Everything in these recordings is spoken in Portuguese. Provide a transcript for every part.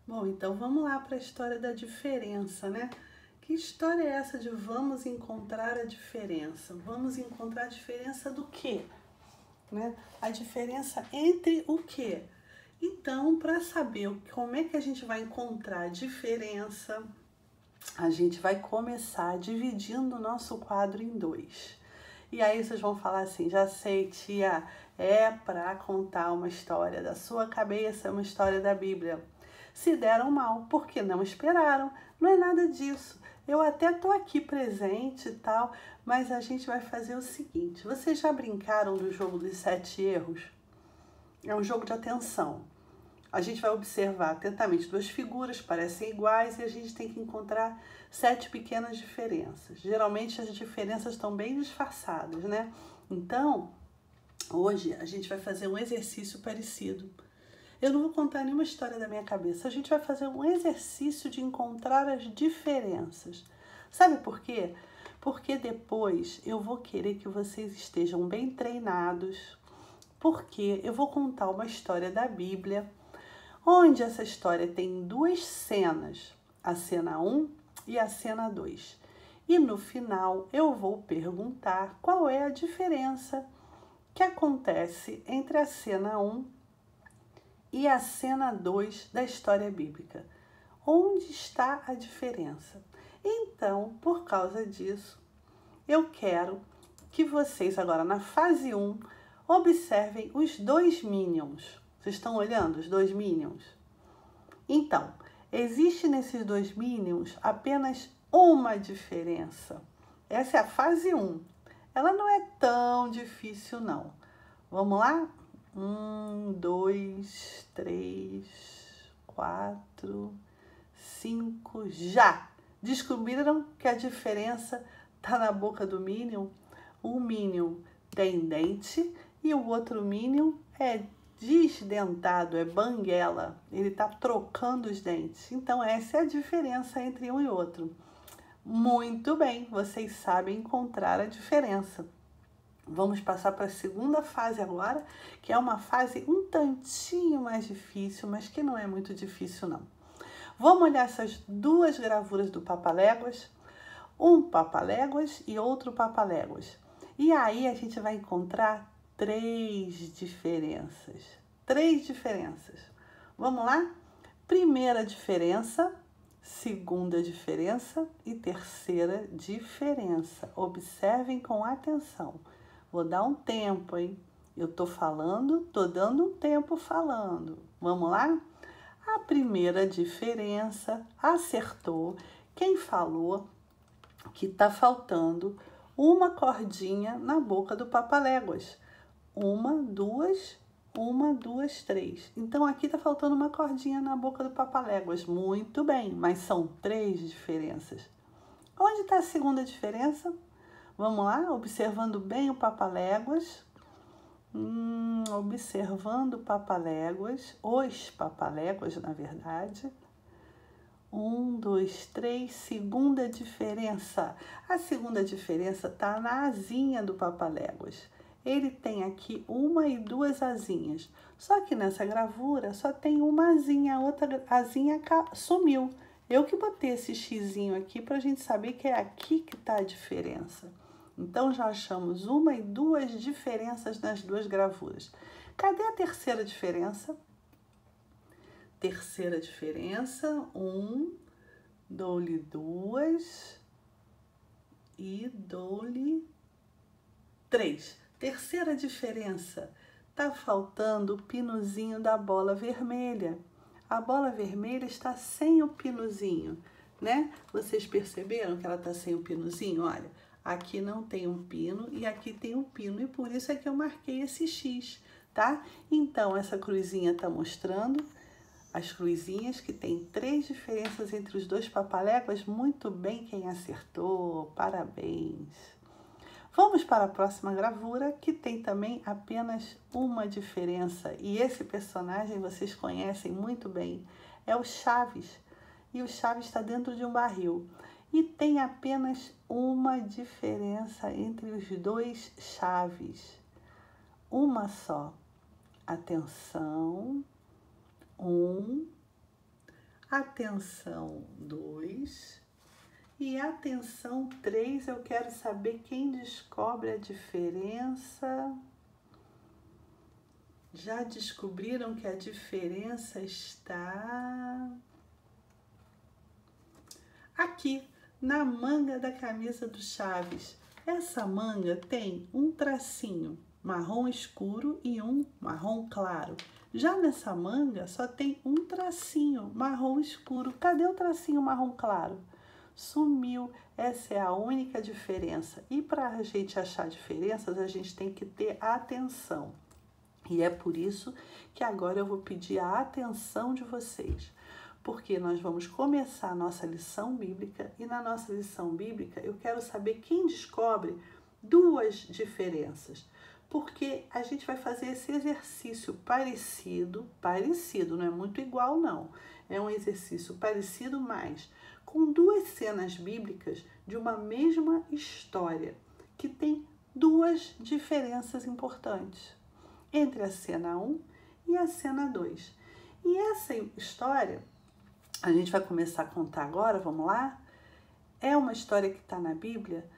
Bom, então vamos lá para a história da diferença, né? Que história é essa de vamos encontrar a diferença? Vamos encontrar a diferença do quê? Né? A diferença entre o quê? Então, para saber como é que a gente vai encontrar a diferença, a gente vai começar dividindo o nosso quadro em dois. E aí vocês vão falar assim, já sei, tia, é para contar uma história da sua cabeça, uma história da Bíblia. Se deram mal, porque não esperaram. Não é nada disso. Eu até tô aqui presente e tal, mas a gente vai fazer o seguinte. Vocês já brincaram do jogo dos 7 erros? É um jogo de atenção. A gente vai observar atentamente duas figuras, parecem iguais, e a gente tem que encontrar 7 pequenas diferenças. Geralmente as diferenças estão bem disfarçadas, né? Então, hoje a gente vai fazer um exercício parecido. Eu não vou contar nenhuma história da minha cabeça, a gente vai fazer um exercício de encontrar as diferenças. Sabe por quê? Porque depois eu vou querer que vocês estejam bem treinados, porque eu vou contar uma história da Bíblia, onde essa história tem duas cenas, a cena 1 e a cena 2. E no final eu vou perguntar qual é a diferença que acontece entre a cena 1 e a cena 2 da história bíblica. Onde está a diferença? Então, por causa disso, eu quero que vocês agora na fase 1 observem os dois Minions. Vocês estão olhando os dois Minions? Então, existe nesses dois Minions apenas uma diferença. Essa é a fase 1. Ela não é tão difícil, não. Vamos lá? 1, 2, 3, 4, 5, já! Descobriram que a diferença está na boca do Minion? Um Minion tem dente e o outro Minion é desdentado, é banguela. Ele está trocando os dentes. Então essa é a diferença entre um e outro. Muito bem, vocês sabem encontrar a diferença. Vamos passar para a segunda fase agora, que é uma fase um tantinho mais difícil, mas que não é muito difícil não. Vamos olhar essas duas gravuras do Papaléguas, um Papaléguas e outro Papaléguas. E aí a gente vai encontrar três diferenças. Três diferenças. Vamos lá? Primeira diferença, segunda diferença e terceira diferença. Observem com atenção. Vou dar um tempo, hein? Eu tô falando, tô dando um tempo falando. Vamos lá? A primeira diferença acertou quem falou que tá faltando uma cordinha na boca do Papaléguas. Uma, duas, três. Então aqui tá faltando uma cordinha na boca do Papaléguas. Muito bem, mas são três diferenças. Onde está a segunda diferença? Vamos lá, observando bem o Papaléguas. Observando o Papaléguas, os Papaléguas, na verdade. 1, 2, 3, segunda diferença. A segunda diferença está na asinha do Papaléguas. Ele tem aqui uma e duas asinhas. Só que nessa gravura só tem uma asinha, a outra asinha sumiu. Eu que botei esse xizinho aqui para a gente saber que é aqui que está a diferença. Então já achamos uma e duas diferenças nas duas gravuras. Cadê a terceira diferença? Terceira diferença, dou-lhe duas e dou-lhe três. Terceira diferença, tá faltando o pinozinho da bola vermelha. A bola vermelha está sem o pinozinho, né? Vocês perceberam que ela tá sem o pinozinho? Olha, aqui não tem um pino e aqui tem um pino e por isso é que eu marquei esse X, tá? Então, essa cruzinha tá mostrando as cruzinhas, que tem três diferenças entre os dois Papaléguas. Muito bem quem acertou, parabéns. Vamos para a próxima gravura, que tem também apenas uma diferença. E esse personagem vocês conhecem muito bem, é o Chaves. E o Chaves está dentro de um barril. E tem apenas uma diferença entre os dois Chaves. Uma só. Atenção. Atenção 2. E atenção 3, eu quero saber quem descobre a diferença. Já descobriram que a diferença está aqui, na manga da camisa do Chaves. Essa manga tem um tracinho marrom escuro e um marrom claro. Já nessa manga só tem um tracinho marrom escuro. Cadê o tracinho marrom claro? Sumiu. Essa é a única diferença. E para a gente achar diferenças, a gente tem que ter atenção. E é por isso que agora eu vou pedir a atenção de vocês. Porque nós vamos começar a nossa lição bíblica. E na nossa lição bíblica, eu quero saber quem descobre duas diferenças. Porque a gente vai fazer esse exercício parecido, não é muito igual não, é um exercício parecido, mas com duas cenas bíblicas de uma mesma história, que tem duas diferenças importantes entre a cena 1 e a cena 2. E essa história, a gente vai começar a contar agora, vamos lá? É uma história que está na Bíblia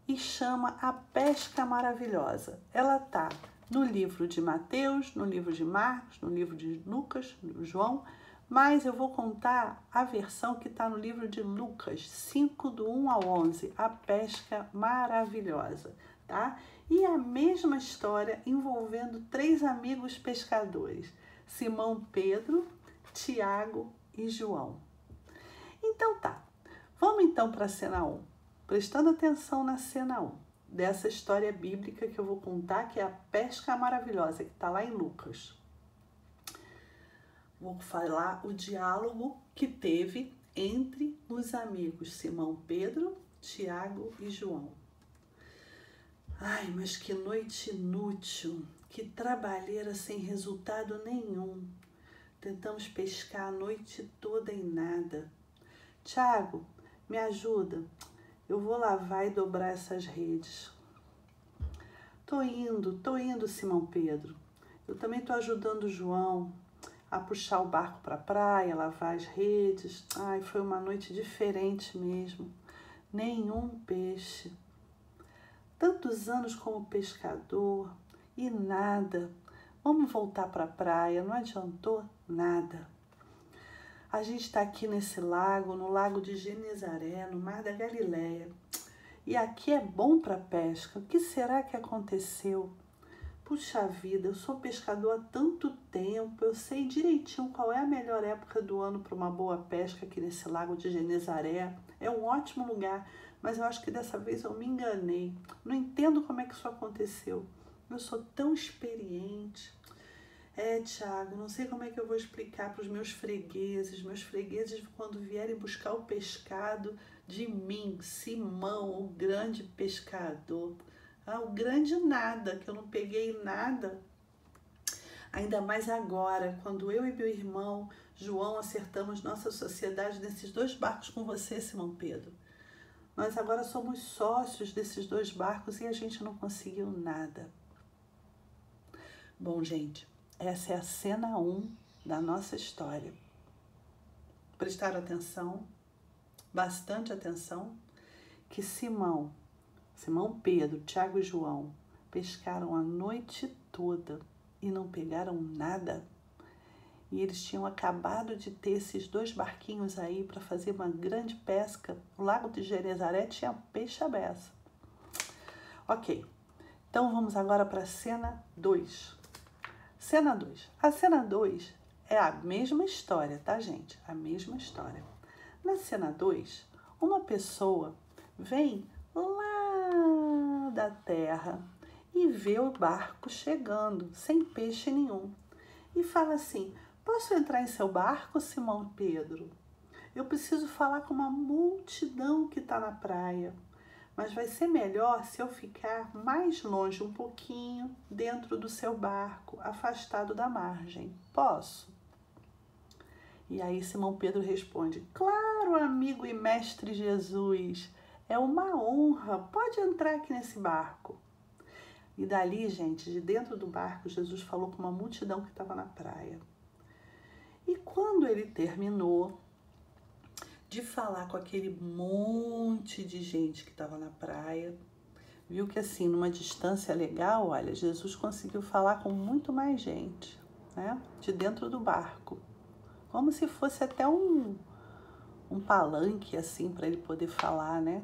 e chama A Pesca Maravilhosa. Ela está no livro de Mateus, no livro de Marcos, no livro de Lucas, no João, mas eu vou contar a versão que está no livro de Lucas, 5, do 1 ao 11, A Pesca Maravilhosa, tá? E a mesma história envolvendo 3 amigos pescadores, Simão Pedro, Tiago e João. Então tá, vamos então para a cena 1. Prestando atenção na cena 1 dessa história bíblica que eu vou contar, que é a pesca maravilhosa, que está lá em Lucas. Vou falar o diálogo que teve entre os amigos Simão Pedro, Tiago e João. Ai, mas que noite inútil, que trabalheira sem resultado nenhum. Tentamos pescar a noite toda e nada. Tiago, me ajuda. Eu vou lavar e dobrar essas redes. Tô indo, Simão Pedro. Eu também tô ajudando o João a puxar o barco para a praia, lavar as redes. Ai, foi uma noite diferente mesmo. Nenhum peixe. Tantos anos como pescador e nada. Vamos voltar para a praia, não adiantou nada. A gente está aqui nesse lago, no lago de Genezaré, no mar da Galileia. E aqui é bom para pesca. O que será que aconteceu? Puxa vida, eu sou pescador há tanto tempo, eu sei direitinho qual é a melhor época do ano para uma boa pesca aqui nesse lago de Genezaré. É um ótimo lugar, mas eu acho que dessa vez eu me enganei. Não entendo como é que isso aconteceu. Eu sou tão experiente. Tiago, não sei como é que eu vou explicar para os meus fregueses. Meus fregueses, quando vierem buscar o pescado de mim, Simão, o grande pescador. O grande nada, que eu não peguei nada. Ainda mais agora, quando eu e meu irmão João acertamos nossa sociedade nesses 2 barcos com você, Simão Pedro. Nós agora somos sócios desses 2 barcos e a gente não conseguiu nada. Bom, gente, essa é a cena 1 da nossa história. Prestaram atenção, bastante atenção, que Simão Pedro, Tiago e João pescaram a noite toda e não pegaram nada. E eles tinham acabado de ter esses 2 barquinhos aí para fazer uma grande pesca. O lago de Genezaré tinha peixe à beça. Ok, então vamos agora para a cena 2. Cena 2. A cena 2 é a mesma história, tá, gente? A mesma história. Na cena 2, uma pessoa vem lá da terra e vê o barco chegando, sem peixe nenhum. E fala assim: posso entrar em seu barco, Simão Pedro? Eu preciso falar com uma multidão que está na praia. Mas vai ser melhor se eu ficar mais longe um pouquinho dentro do seu barco, afastado da margem. Posso? E aí Simão Pedro responde: claro, amigo e mestre Jesus, é uma honra, pode entrar aqui nesse barco. E dali, gente, de dentro do barco, Jesus falou com uma multidão que estava na praia. E quando ele terminou, de falar com aquele monte de gente que estava na praia. Viu que assim, numa distância legal, olha, Jesus conseguiu falar com muito mais gente, né? De dentro do barco. Como se fosse até um palanque, assim, para ele poder falar, né?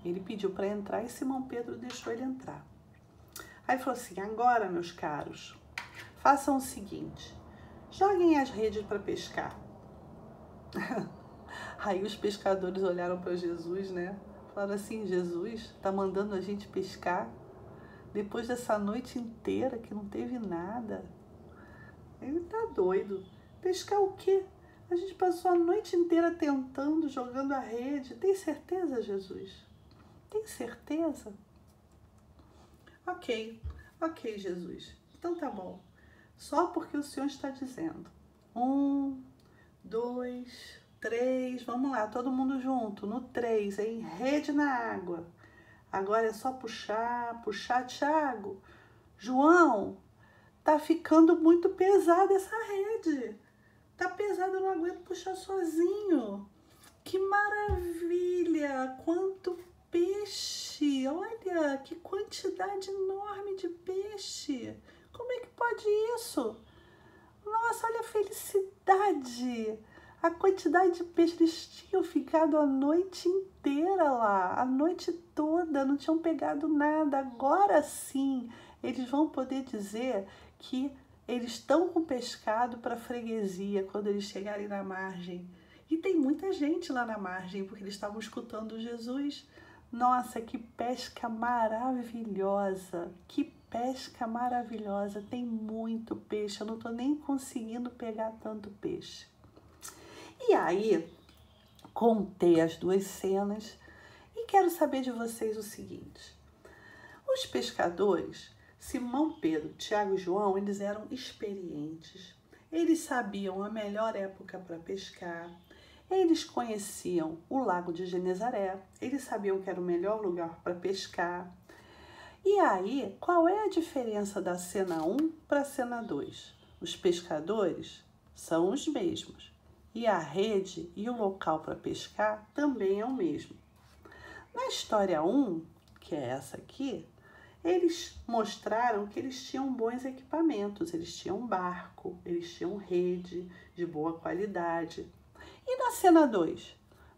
Ele pediu para entrar e Simão Pedro deixou ele entrar. Aí falou assim, agora, meus caros, façam o seguinte, joguem as redes para pescar. Aí os pescadores olharam para Jesus, né? Falaram assim, Jesus tá mandando a gente pescar depois dessa noite inteira que não teve nada. Ele tá doido. Pescar o quê? A gente passou a noite inteira tentando, jogando a rede. Tem certeza, Jesus? Tem certeza? Ok, Jesus. Então tá bom. Só porque o Senhor está dizendo. 1, 2, 3, vamos lá, todo mundo junto. No 3, hein? Rede na água. Agora é só puxar, Thiago. João, tá ficando muito pesada essa rede. Tá pesado, eu não aguento puxar sozinho. Que maravilha! Quanto peixe! Olha, que quantidade enorme de peixe! Como é que pode isso? Nossa, olha a felicidade! A quantidade de peixe, eles tinham ficado a noite inteira lá, a noite toda, não tinham pegado nada. Agora sim, eles vão poder dizer que eles estão com pescado para freguesia quando eles chegarem na margem. E tem muita gente lá na margem, porque eles estavam escutando Jesus. Nossa, que pesca maravilhosa! Que pesca maravilhosa! Tem muito peixe, eu não estou nem conseguindo pegar tanto peixe. E aí, contei as duas cenas e quero saber de vocês o seguinte. Os pescadores, Simão Pedro, Tiago e João, eles eram experientes. Eles sabiam a melhor época para pescar. Eles conheciam o Lago de Genezaré. Eles sabiam que era o melhor lugar para pescar. E aí, qual é a diferença da cena 1 para a cena 2? Os pescadores são os mesmos. E a rede e o local para pescar também é o mesmo. Na história 1, que é essa aqui, eles mostraram que eles tinham bons equipamentos, eles tinham barco, eles tinham rede de boa qualidade. E na cena 2,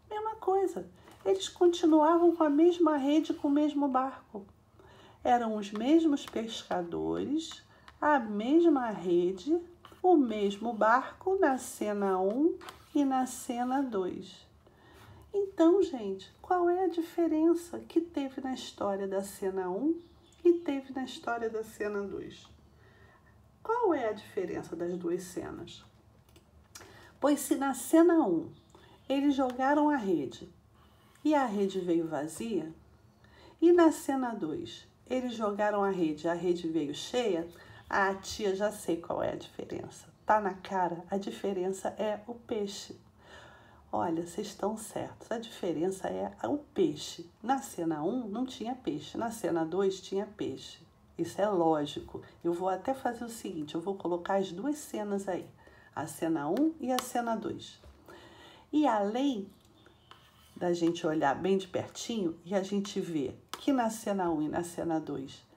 mesma coisa, eles continuavam com a mesma rede, com o mesmo barco. Eram os mesmos pescadores, a mesma rede, o mesmo barco na cena 1 e na cena 2. Então, gente, qual é a diferença que teve na história da cena 1 e teve na história da cena 2? Qual é a diferença das duas cenas? Pois se na cena 1 eles jogaram a rede e a rede veio vazia, e na cena 2 eles jogaram a rede veio cheia, a tia, já sei qual é a diferença. Tá na cara, a diferença é o peixe. Olha, vocês estão certos, a diferença é o peixe. Na cena 1 não tinha peixe, na cena 2 tinha peixe. Isso é lógico. Eu vou até fazer o seguinte, eu vou colocar as duas cenas aí, a cena 1 e a cena 2. E além da gente olhar bem de pertinho e a gente ver que na cena 1 e na cena 2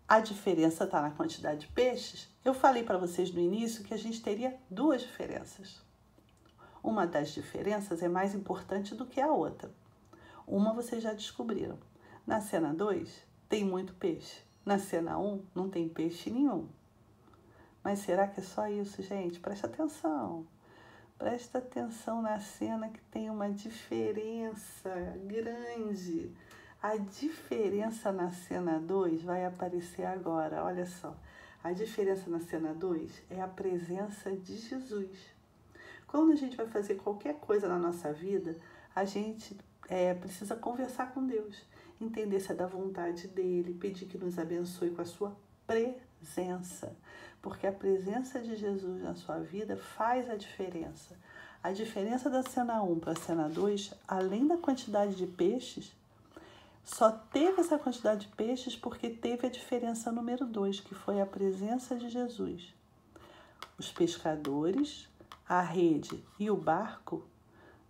a diferença está na quantidade de peixes, eu falei para vocês no início que a gente teria duas diferenças. Uma das diferenças é mais importante do que a outra. Uma vocês já descobriram. Na cena 2 tem muito peixe. Na cena 1 não tem peixe nenhum. Mas será que é só isso, gente? Presta atenção. Presta atenção na cena que tem uma diferença grande. A diferença na cena 2 vai aparecer agora, olha só. A diferença na cena 2 é a presença de Jesus. Quando a gente vai fazer qualquer coisa na nossa vida, a gente precisa conversar com Deus, entender se é da vontade dele, pedir que nos abençoe com a sua presença. Porque a presença de Jesus na sua vida faz a diferença. A diferença da cena 1 para a cena 2, além da quantidade de peixes, só teve essa quantidade de peixes porque teve a diferença número 2, que foi a presença de Jesus. Os pescadores, a rede e o barco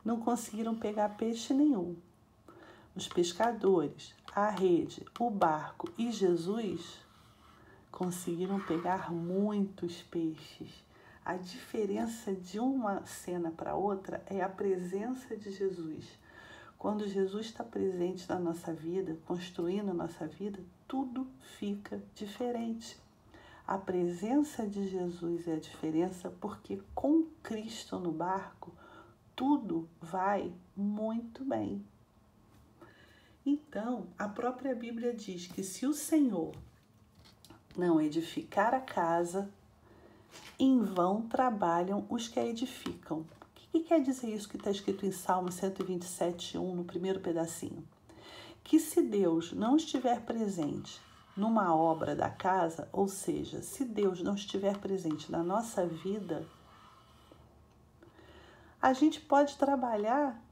não conseguiram pegar peixe nenhum. Os pescadores, a rede, o barco e Jesus conseguiram pegar muitos peixes. A diferença de uma cena para outra é a presença de Jesus. Quando Jesus está presente na nossa vida, construindo a nossa vida, tudo fica diferente. A presença de Jesus é a diferença porque com Cristo no barco, tudo vai muito bem. Então, a própria Bíblia diz que se o Senhor não edificar a casa, em vão trabalham os que a edificam. O que quer dizer isso que está escrito em Salmo 127:1, no primeiro pedacinho? Que se Deus não estiver presente numa obra da casa, ou seja, se Deus não estiver presente na nossa vida, a gente pode trabalhar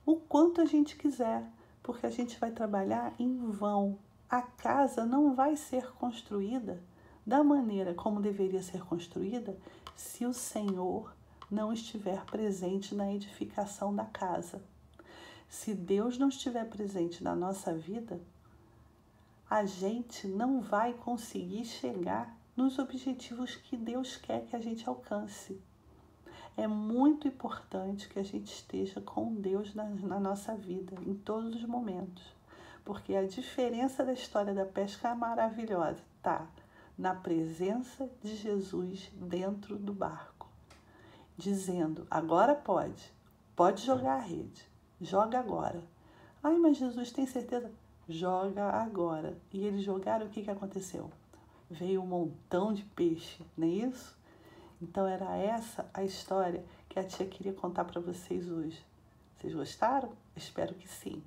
o quanto a gente quiser, porque a gente vai trabalhar em vão. A casa não vai ser construída da maneira como deveria ser construída se o Senhor não estiver presente na edificação da casa. Se Deus não estiver presente na nossa vida, a gente não vai conseguir chegar nos objetivos que Deus quer que a gente alcance. É muito importante que a gente esteja com Deus na nossa vida, em todos os momentos. Porque a diferença da história da pesca maravilhosa está na presença de Jesus dentro do barco, dizendo, agora pode jogar a rede, joga agora. Ai, mas Jesus tem certeza? Joga agora. E eles jogaram, o que aconteceu? Veio um montão de peixe, não é isso? Então era essa a história que a tia queria contar para vocês hoje. Vocês gostaram? Espero que sim.